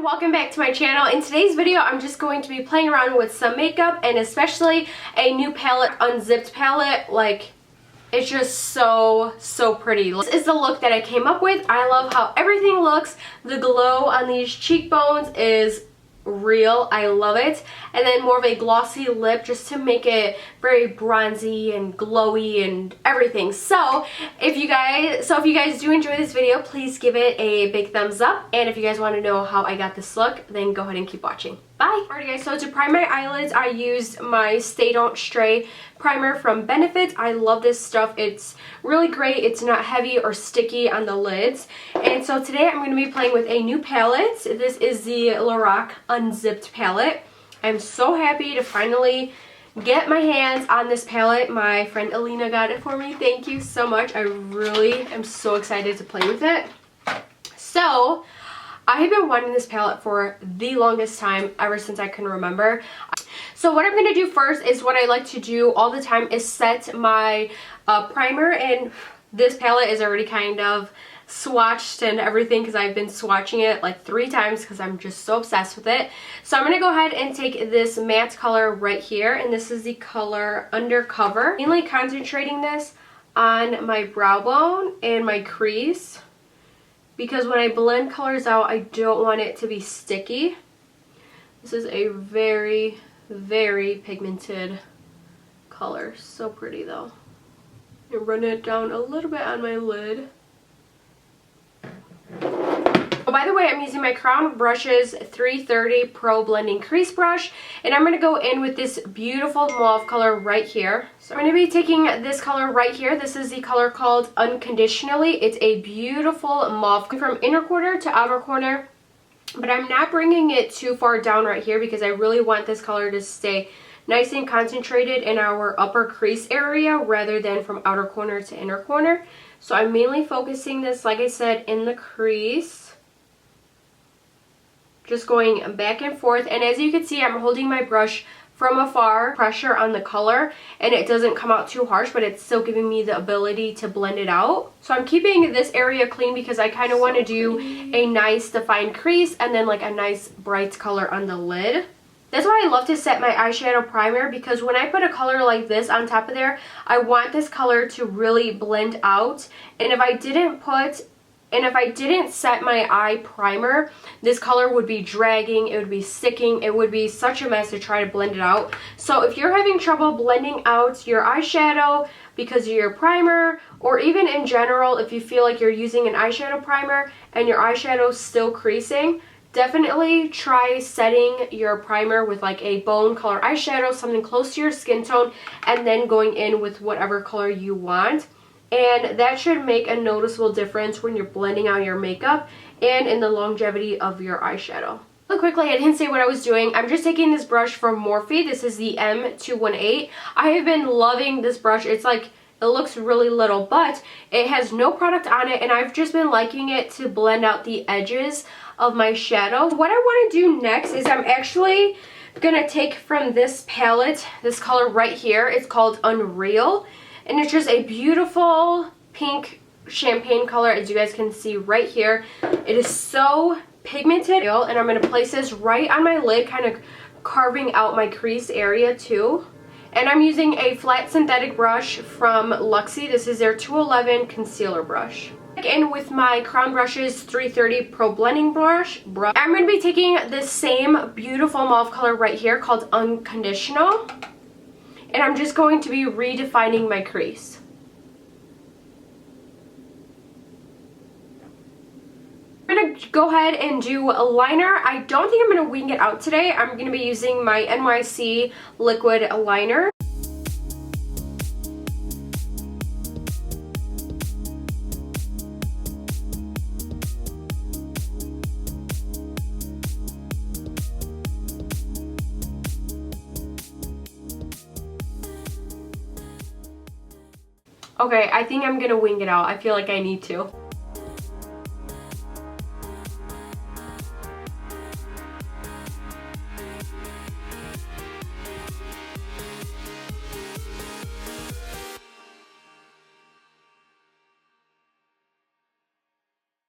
welcome back to my channel. In today's video, I'm just going to be playing around with some makeup and especially a new palette, Unzipped palette. Like, it's just so pretty. This is the look that I came up with. I love how everything looks. The glow on these cheekbones is real. I love it. And then more of a glossy lip just to make it very bronzy and glowy and everything. So if you guys do enjoy this video, please give it a big thumbs up. And if you guys want to know how I got this look, then go ahead and keep watching. Bye. Alright guys, so to prime my eyelids, I used my Stay Don't Stray primer from Benefit. I love this stuff. It's really great. It's not heavy or sticky on the lids. And so today I'm going to be playing with a new palette. This is the Lorac Unzipped palette. I'm so happy to finally get my hands on this palette. My friend Alina got it for me. Thank you so much. I really am so excited to play with it. So I have been wanting this palette for the longest time, ever since I can remember. So what I'm going to do first is what I like to do all the time is set my primer, and this palette is already kind of swatched and everything because I've been swatching it like 3 times because I'm just so obsessed with it. So I'm going to go ahead and take this matte color right here, and this is the color Undercover. Mainly concentrating this on my brow bone and my crease, because when I blend colors out, I don't want it to be sticky. This is a very pigmented color. So pretty though. And run it down a little bit on my lid. Oh, by the way, I'm using my Crown Brushes 330 Pro Blending Crease Brush, and I'm going to go in with this beautiful mauve color right here. So I'm going to be taking this color right here. This is the color called Unconditionally. It's a beautiful mauve from inner corner to outer corner, but I'm not bringing it too far down right here because I really want this color to stay nice and concentrated in our upper crease area rather than from outer corner to inner corner. So I'm mainly focusing this, like I said, in the crease. Just going back and forth, and as you can see, I'm holding my brush from afar, pressure on the color, and it doesn't come out too harsh, but it's still giving me the ability to blend it out. So I'm keeping this area clean because I kind of want to do a nice defined crease and then like a nice bright color on the lid. That's why I love to set my eyeshadow primer, because when I put a color like this on top of there, I want this color to really blend out. And if I didn't set my eye primer, this color would be dragging, it would be sticking, it would be such a mess to try to blend it out. So if you're having trouble blending out your eyeshadow because of your primer, or even in general, if you feel like you're using an eyeshadow primer and your eyeshadow's still creasing, definitely try setting your primer with like a bone color eyeshadow, something close to your skin tone, and then going in with whatever color you want. And that should make a noticeable difference when you're blending out your makeup and in the longevity of your eyeshadow. Really quickly, I didn't say what I was doing. I'm just taking this brush from Morphe. This is the M218. I have been loving this brush. It's like, it looks really little, but it has no product on it, and I've just been liking it to blend out the edges of my shadow. What I want to do next is I'm actually gonna take from this palette, this color right here. It's called Unreal. And it's just a beautiful pink champagne color, as you guys can see right here. It is so pigmented, and I'm going to place this right on my lid, kind of carving out my crease area too. And I'm using a flat synthetic brush from Luxie. This is their 211 concealer brush. In with my Crown Brushes 330 Pro Blending Brush. I'm going to be taking this same beautiful mauve color right here called Unconditional. And I'm just going to be redefining my crease. I'm going to go ahead and do a liner. I don't think I'm going to wing it out today. I'm going to be using my NYC liquid liner. Okay, I think I'm gonna wing it out. I feel like I need to.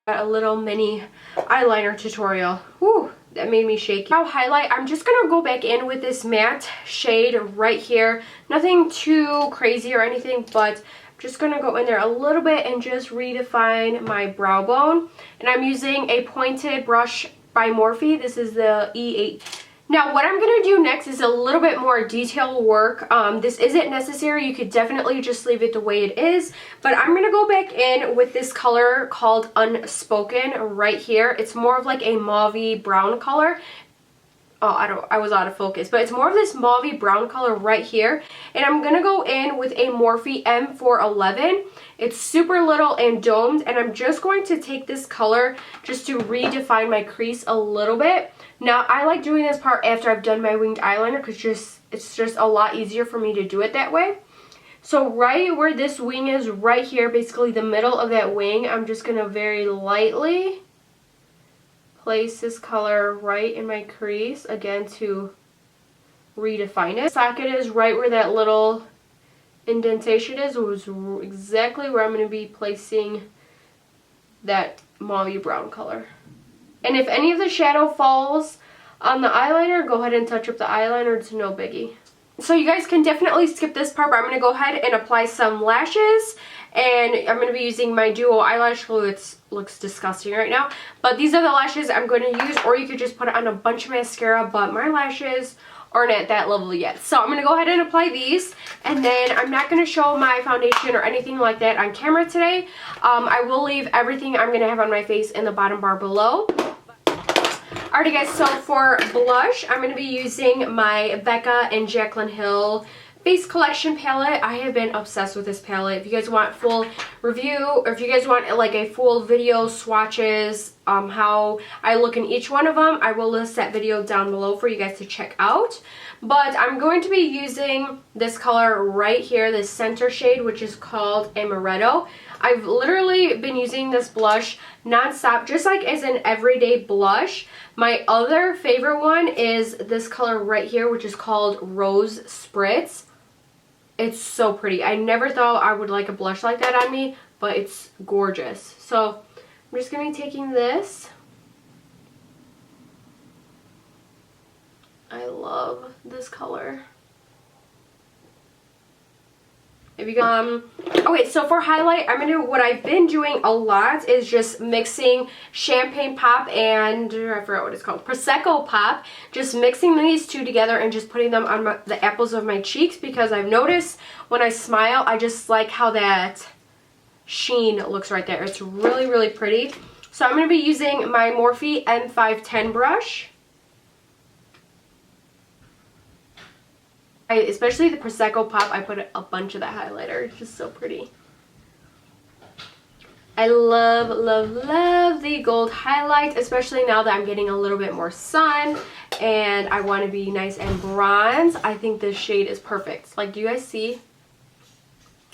Got a little mini eyeliner tutorial. Whew, that made me shaky. Now highlight, I'm just gonna go back in with this matte shade right here. Nothing too crazy or anything, but I'm just gonna go in there a little bit and just redefine my brow bone. And I'm using a pointed brush by Morphe. This is the E8. Now what I'm going to do next is a little bit more detailed work. This isn't necessary. You could definitely just leave it the way it is. But I'm going to go back in with this color called Unspoken right here. It's more of like a mauve brown color. Oh, I was out of focus. But it's more of this mauve brown color right here. And I'm going to go in with a Morphe M411. It's super little and domed. And I'm just going to take this color just to redefine my crease a little bit. Now, I like doing this part after I've done my winged eyeliner because it's just a lot easier for me to do it that way. So right where this wing is, right here, basically the middle of that wing, I'm just going to very lightly place this color right in my crease, again, to redefine it. Socket is right where that little indentation is, was exactly where I'm going to be placing that mauve brown color. And if any of the shadow falls on the eyeliner, go ahead and touch up the eyeliner. It's no biggie. So you guys can definitely skip this part, but I'm going to go ahead and apply some lashes. And I'm going to be using my Duo eyelash glue. It looks disgusting right now. But these are the lashes I'm going to use, or you could just put it on a bunch of mascara. But my lashes aren't at that level yet. So I'm going to go ahead and apply these. And then I'm not going to show my foundation or anything like that on camera today. I will leave everything I'm going to have on my face in the bottom bar below. Alrighty guys, so for blush, I'm going to be using my BECCA and Jaclyn Hill Face Collection palette. I have been obsessed with this palette. If you guys want full review, or if you guys want like a full video swatches, how I look in each one of them, I will list that video down below for you guys to check out. But I'm going to be using this color right here, this center shade, which is called Amaretto. I've literally been using this blush non-stop, just like as an everyday blush. My other favorite one is this color right here, which is called Rose Spritz. It's so pretty. I never thought I would like a blush like that on me, but it's gorgeous. So I'm just going to be taking this. I love this color. If you okay, so for highlight, I'm gonna do what I've been doing a lot is just mixing Champagne Pop and I forgot what it's called, Prosecco Pop. Just mixing these two together and just putting them on the apples of my cheeks, because I've noticed when I smile, I just like how that sheen looks right there. It's really, really pretty. So I'm gonna be using my Morphe M510 brush. Especially the Prosecco Pop, I put a bunch of that highlighter. It's just so pretty. I love, love, love the gold highlight, especially now that I'm getting a little bit more sun and I want to be nice and bronze. I think this shade is perfect. Like, do you guys see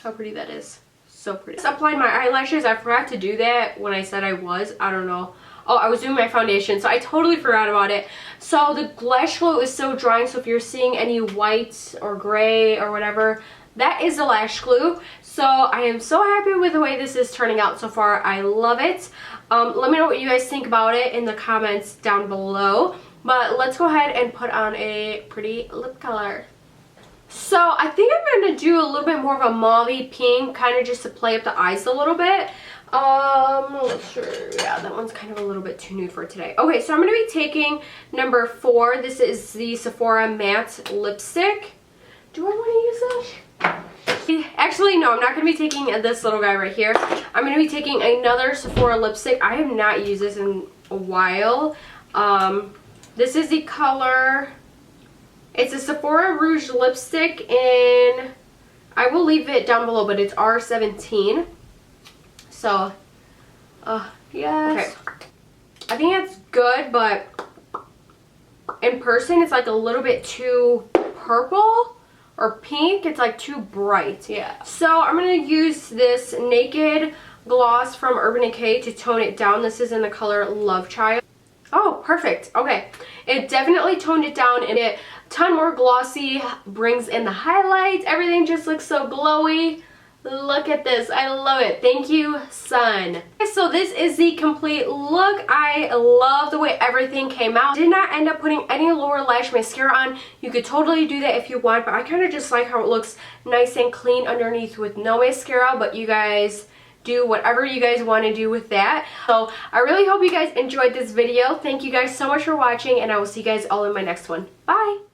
how pretty that is? So pretty. I just applied my eyelashes. I forgot to do that when I said I was. I don't know. Oh, I was doing my foundation, so I totally forgot about it. So the lash glue is so drying, so if you're seeing any white or gray or whatever, that is the lash glue. So I am so happy with the way this is turning out so far. I love it. Let me know what you guys think about it in the comments down below. But let's go ahead and put on a pretty lip color. So I think I'm going to do a little bit more of a mauve pink, kind of just to play up the eyes a little bit. Sure, yeah, that one's kind of a little bit too nude for today. Okay, so I'm going to be taking number 4. This is the Sephora Matte Lipstick. Do I want to use this? Actually, no, I'm not going to be taking this little guy right here. I'm going to be taking another Sephora lipstick. I have not used this in a while. This is the color, it's a Sephora Rouge lipstick in, I will leave it down below, but it's R17. So, yes. Okay. I think it's good, but in person it's like a little bit too purple or pink. It's like too bright. Yeah. So I'm going to use this Naked gloss from Urban Decay to tone it down. This is in the color Lovechild. Oh, perfect. Okay. It definitely toned it down and it a ton more glossy, brings in the highlights. Everything just looks so glowy. Look at this. I love it. Thank you, sun. So this is the complete look. I love the way everything came out. Did not end up putting any lower lash mascara on. You could totally do that if you want, but I kind of just like how it looks nice and clean underneath with no mascara, but you guys do whatever you guys want to do with that. So I really hope you guys enjoyed this video. Thank you guys so much for watching, and I will see you guys all in my next one. Bye!